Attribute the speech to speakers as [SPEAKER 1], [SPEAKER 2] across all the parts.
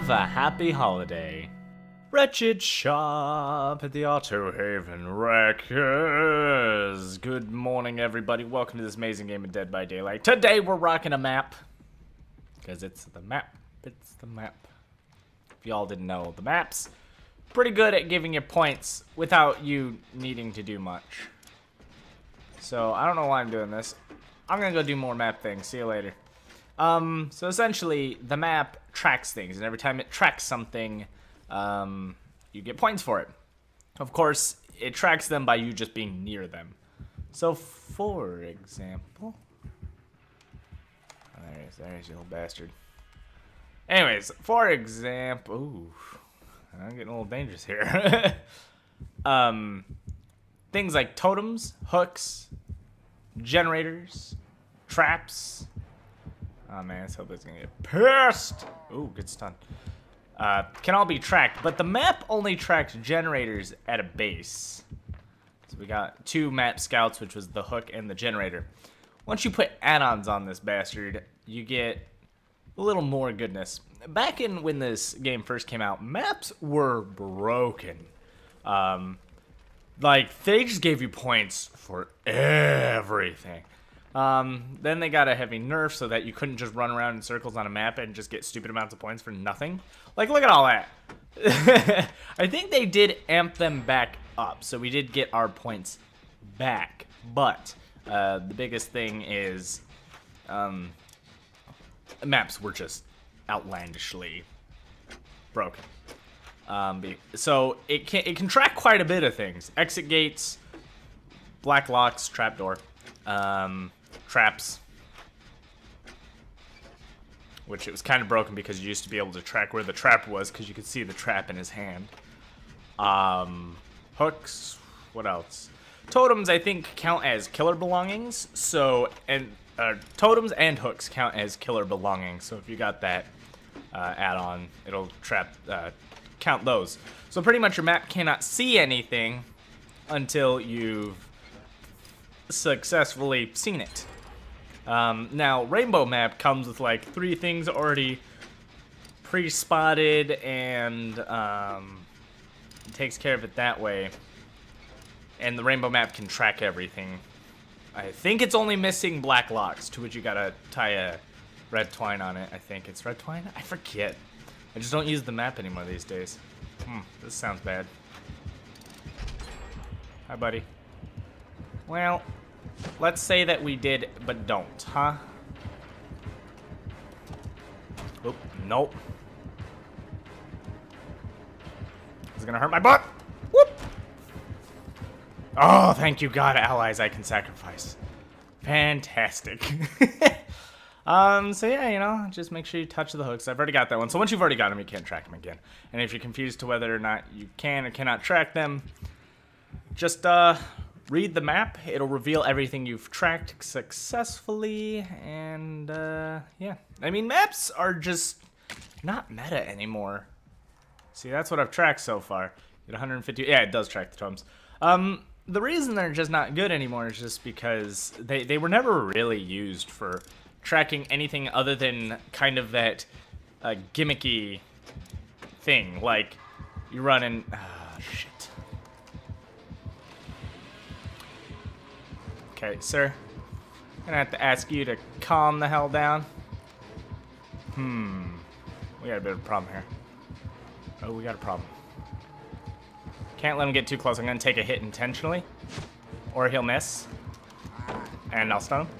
[SPEAKER 1] Have a happy holiday. Wretched shop at the Auto Haven Wreckers. Good morning, everybody. Welcome to this amazing game of Dead by Daylight. Today we're rocking a map. Because it's the map. It's the map. If y'all didn't know, the map's pretty good at giving you points without you needing to do much. So, I don't know why I'm doing this. I'm gonna go do more map things. See you later. So essentially, the map tracks things, and every time it tracks something, you get points for it. Of course, it tracks them by you just being near them. So, for example... Oh, there's you little bastard. Anyways, for example... Ooh, I'm getting a little dangerous here. Things like totems, hooks, generators, traps... Oh man, let's hope it's gonna get pissed. Ooh, good stun. Can all be tracked, but the map only tracks generators at a base. So we got two map scouts, which was the hook and the generator. Once you put add-ons on this bastard, you get a little more goodness. Back in when this game first came out, maps were broken. Like, they just gave you points for everything. Then they got a heavy nerf so that you couldn't just run around in circles on a map and just get stupid amounts of points for nothing. Like, look at all that. I think they did amp them back up, so we did get our points back. But, the biggest thing is, maps were just outlandishly broken. So, it can track quite a bit of things. Exit gates, black locks, trapdoor. Traps, which it was kind of broken because you used to be able to track where the trap was because you could see the trap in his hand. Hooks, what else? Totems, I think, count as killer belongings. So, and totems and hooks count as killer belongings. So if you got that add-on, it'll count those. So pretty much your map cannot see anything until you've successfully seen it. Now, Rainbow Map comes with like 3 things already pre-spotted, and it takes care of it that way. And the Rainbow Map can track everything. I think it's only missing black locks, to which you gotta tie a red twine on it. I think it's red twine? I forget. I just don't use the map anymore these days. This sounds bad. Hi, buddy. Well, let's say that we did, but don't, huh? Oop, nope. This is gonna hurt my butt. Whoop! Oh, thank you, God, allies I can sacrifice. Fantastic. So yeah, you know, just make sure you touch the hooks. I've already got that one. So once you've already got them, you can't track them again. And if you're confused to whether or not you can or cannot track them, just, read the map. It'll reveal everything you've tracked successfully, and yeah. I mean, maps are just not meta anymore. See, that's what I've tracked so far. Get 150. Yeah, it does track the totems. The reason they're just not good anymore is just because they were never really used for tracking anything other than kind of that gimmicky thing. Like, you run in... shit. Okay, sir. I'm gonna have to ask you to calm the hell down. We got a bit of a problem here. Oh, we got a problem. Can't let him get too close. I'm gonna take a hit intentionally. Or he'll miss. And I'll stun him.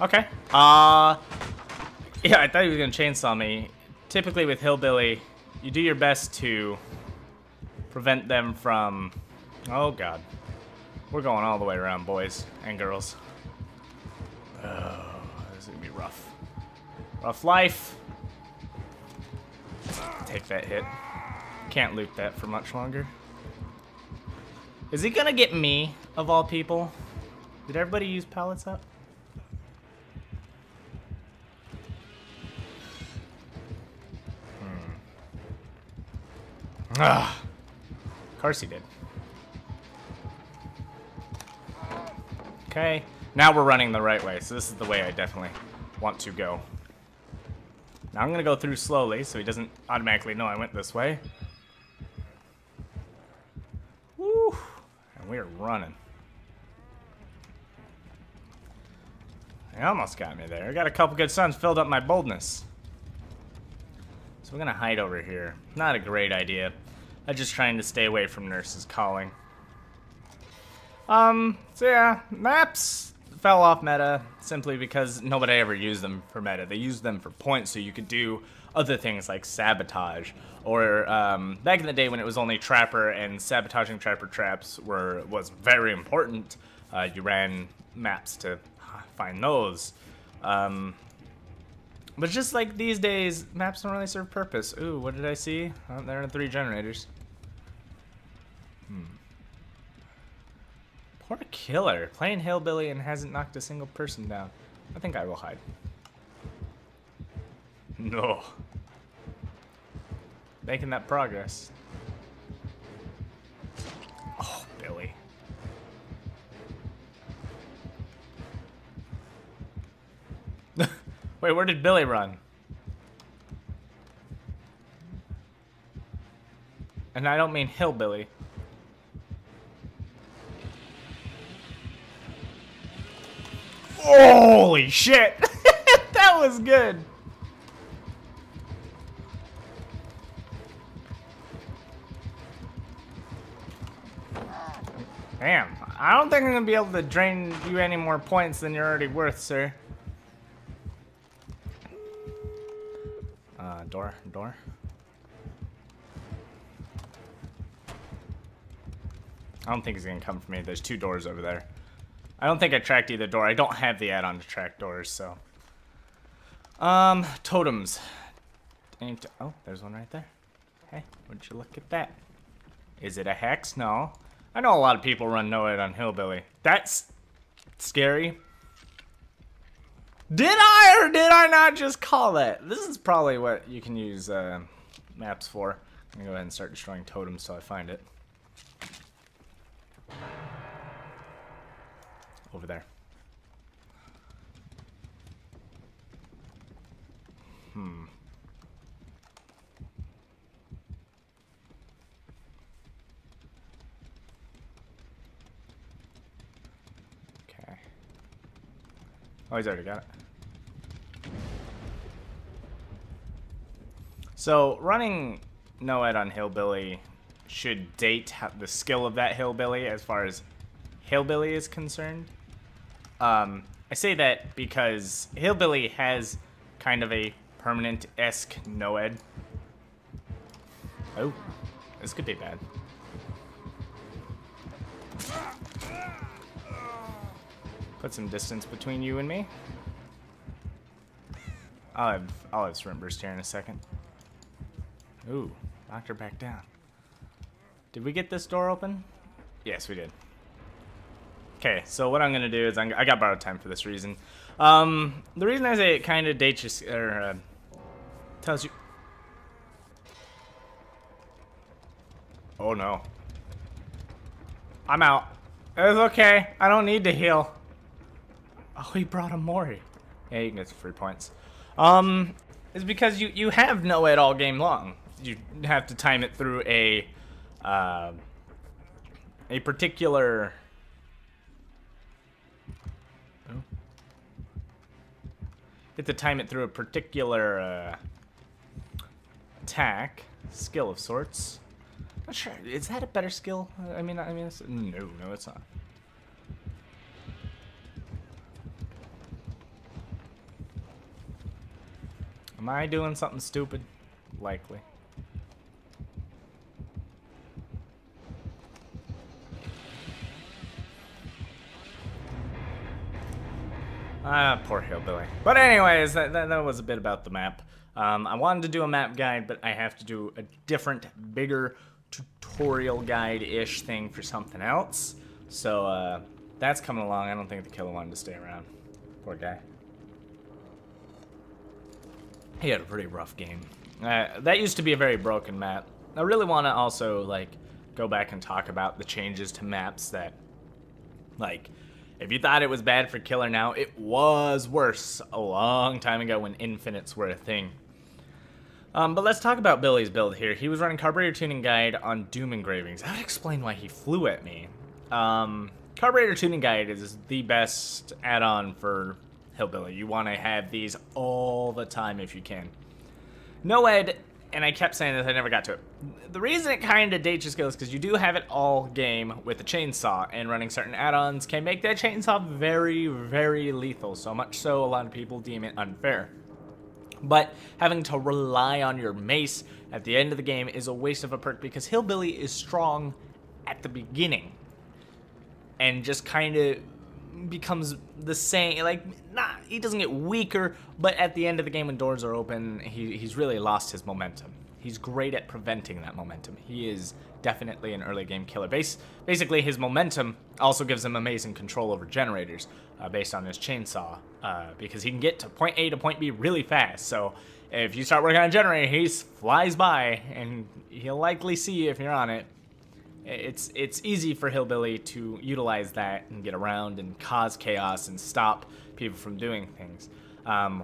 [SPEAKER 1] Okay. Yeah, I thought he was gonna chainsaw me. Typically with Hillbilly, you do your best to prevent them from... Oh, God. We're going all the way around, boys and girls. Oh, this is gonna be rough. Rough life. Take that hit. Can't loot that for much longer. Is he gonna get me, of all people? Did everybody use pallets up? Of course he did. Okay, now we're running the right way, so this is the way I definitely want to go. Now I'm gonna go through slowly so he doesn't automatically know I went this way. Woo! And we're running. He almost got me there. I got a couple good suns, filled up my boldness. So we're gonna hide over here. Not a great idea. I'm just trying to stay away from nurses calling. So yeah, maps fell off meta simply because nobody ever used them for meta. They used them for points so you could do other things like sabotage. Or back in the day when it was only Trapper and sabotaging Trapper traps was very important, you ran maps to find those. But just like these days, maps don't really serve purpose. Ooh, what did I see? Oh, there are 3 generators. Poor killer, playing hillbilly and hasn't knocked a single person down. I think I will hide. No. Making that progress. Oh, Billy. Wait, where did Billy run? And I don't mean hillbilly. Holy shit! That was good. Damn, I don't think I'm gonna be able to drain you any more points than you're already worth, sir. Door. I don't think he's gonna come for me. There's 2 doors over there. I don't think I tracked either door. I don't have the add-on to track doors, so. Totems. Oh, there's one right there. Hey, would you look at that? Is it a hex? No. I know a lot of people run no-ed on Hillbilly. That's scary. Did I or did I not just call that? This is probably what you can use maps for. I'm gonna go ahead and start destroying totems till I find it. Over there. Okay. Oh, he's already got it. So, running no-ed on Hillbilly should date the skill of that Hillbilly as far as Hillbilly is concerned. I say that because Hillbilly has kind of a permanent-esque no-ed. Oh, this could be bad. Put some distance between you and me. I'll have sprint burst here in a second. Ooh, knocked her back down. Did we get this door open? Yes, we did. Okay, so what I'm gonna do is I got borrowed time for this reason. The reason I say it kind of dates you, or tells you. Oh no. I'm out. It's okay. I don't need to heal. Oh, he brought a Mori. Yeah, you can get some free points. It's because you have no-ed all game long. You have to time it through a particular. Oh. You have to time it through a particular attack skill of sorts. Not sure. Is that a better skill? I mean, it's, no, it's not. Am I doing something stupid? Likely. Ah, poor Hillbilly. But anyways, that was a bit about the map. I wanted to do a map guide, but I have to do a different, bigger tutorial guide-ish thing for something else. So, that's coming along. I don't think the killer wanted to stay around. Poor guy. He had a pretty rough game. That used to be a very broken map. I really want to also, like, go back and talk about the changes to maps that, like, if you thought it was bad for killer now, it was worse a long time ago when infinites were a thing. But let's talk about Billy's build here. He was running Carburetor Tuning Guide on Doom Engravings. That would explain why he flew at me. Carburetor Tuning Guide is the best add-on for Hillbilly. You want to have these all the time if you can. No Ed, and I kept saying this, I never got to it. The reason it kind of dates your skills is because you do have it all game with the chainsaw, and running certain add-ons can make that chainsaw very, very lethal. So much so, a lot of people deem it unfair. But having to rely on your mace at the end of the game is a waste of a perk because Hillbilly is strong at the beginning and just kind of becomes the same. Like, he doesn't get weaker, but at the end of the game when doors are open, he's really lost his momentum. He's great at preventing that momentum. He is definitely an early game killer. Basically, his momentum also gives him amazing control over generators based on his chainsaw because he can get to point A to point B really fast. So if you start working on a generator, he flies by and he'll likely see you if you're on it. It's easy for Hillbilly to utilize that and get around and cause chaos and stop people from doing things.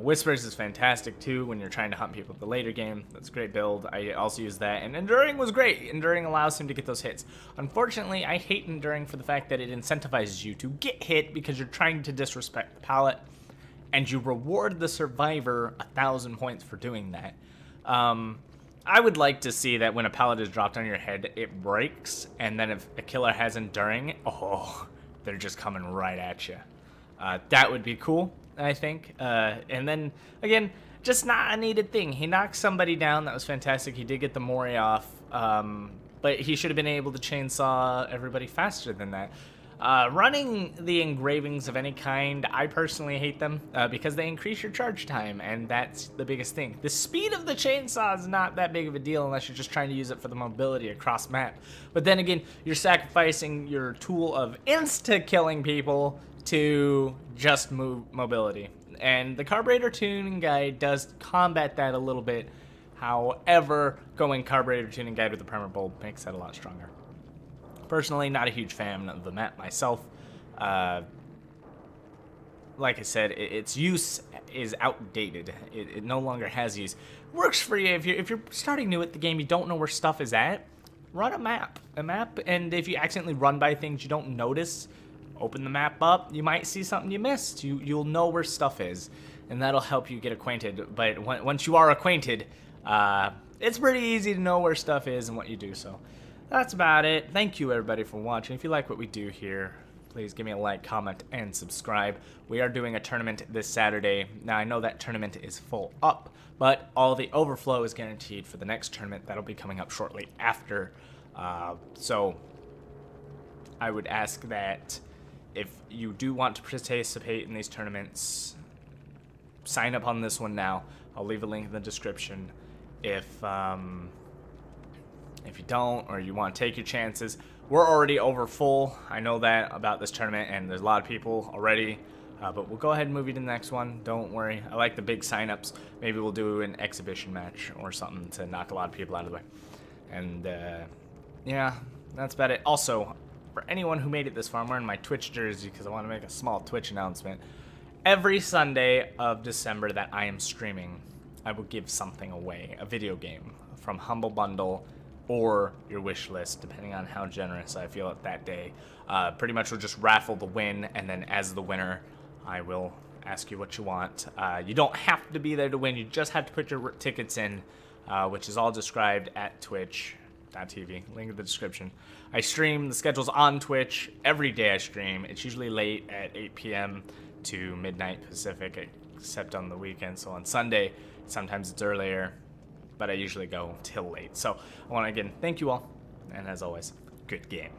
[SPEAKER 1] Whispers is fantastic too when you're trying to hunt people at the later game. That's a great build. I also use that. And Enduring was great. Enduring allows him to get those hits. Unfortunately, I hate Enduring for the fact that it incentivizes you to get hit because you're trying to disrespect the palette. And you reward the survivor 1,000 points for doing that. I would like to see that when a pallet is dropped on your head, it breaks. And then if a killer has Enduring, oh, they're just coming right at you. That would be cool, I think. And then, again, just not a needed thing. He knocked somebody down. That was fantastic. He did get the Mori off. But he should have been able to chainsaw everybody faster than that. Running the engravings of any kind, I personally hate them because they increase your charge time, and that's the biggest thing. The speed of the chainsaw is not that big of a deal unless you're just trying to use it for the mobility across map. But then again, you're sacrificing your tool of insta-killing people to just mobility. And the Carburetor Tuning Guide does combat that a little bit. However, going Carburetor Tuning Guide with the Primer Bulb makes that a lot stronger. Personally, not a huge fan of the map myself. Like I said, its use is outdated. It no longer has use. Works for you if you're starting new at the game, you don't know where stuff is at. Run a map, and if you accidentally run by things you don't notice, open the map up. You might see something you missed. You'll know where stuff is, and that'll help you get acquainted. But once you are acquainted, it's pretty easy to know where stuff is and what you do. So. That's about it. Thank you everybody for watching. If you like what we do here, please give me a like, comment, and subscribe. We are doing a tournament this Saturday. Now I know that tournament is full up, but all the overflow is guaranteed for the next tournament that'll be coming up shortly after. So I would ask that if you do want to participate in these tournaments, sign up on this one now. I'll leave a link in the description. If you don't, or you want to take your chances, we're already over full. I know that about this tournament, and there's a lot of people already. But we'll go ahead and move you to the next one. Don't worry. I like the big signups. Maybe we'll do an exhibition match or something to knock a lot of people out of the way. And, yeah, that's about it. Also, for anyone who made it this far, I'm wearing my Twitch jersey because I want to make a small Twitch announcement. Every Sunday of December that I am streaming, I will give something away, a video game from Humble Bundle or your wish list, depending on how generous I feel at that day. Pretty much we'll just raffle the win, and then as the winner, I will ask you what you want. You don't have to be there to win. You just have to put your tickets in, which is all described at twitch.tv. Link in the description. I stream. The schedule's on Twitch. Every day I stream. It's usually late at 8 p.m. to midnight Pacific, except on the weekend. So on Sunday, sometimes it's earlier, but I usually go till late. So I want to, again, thank you all, and as always, good game.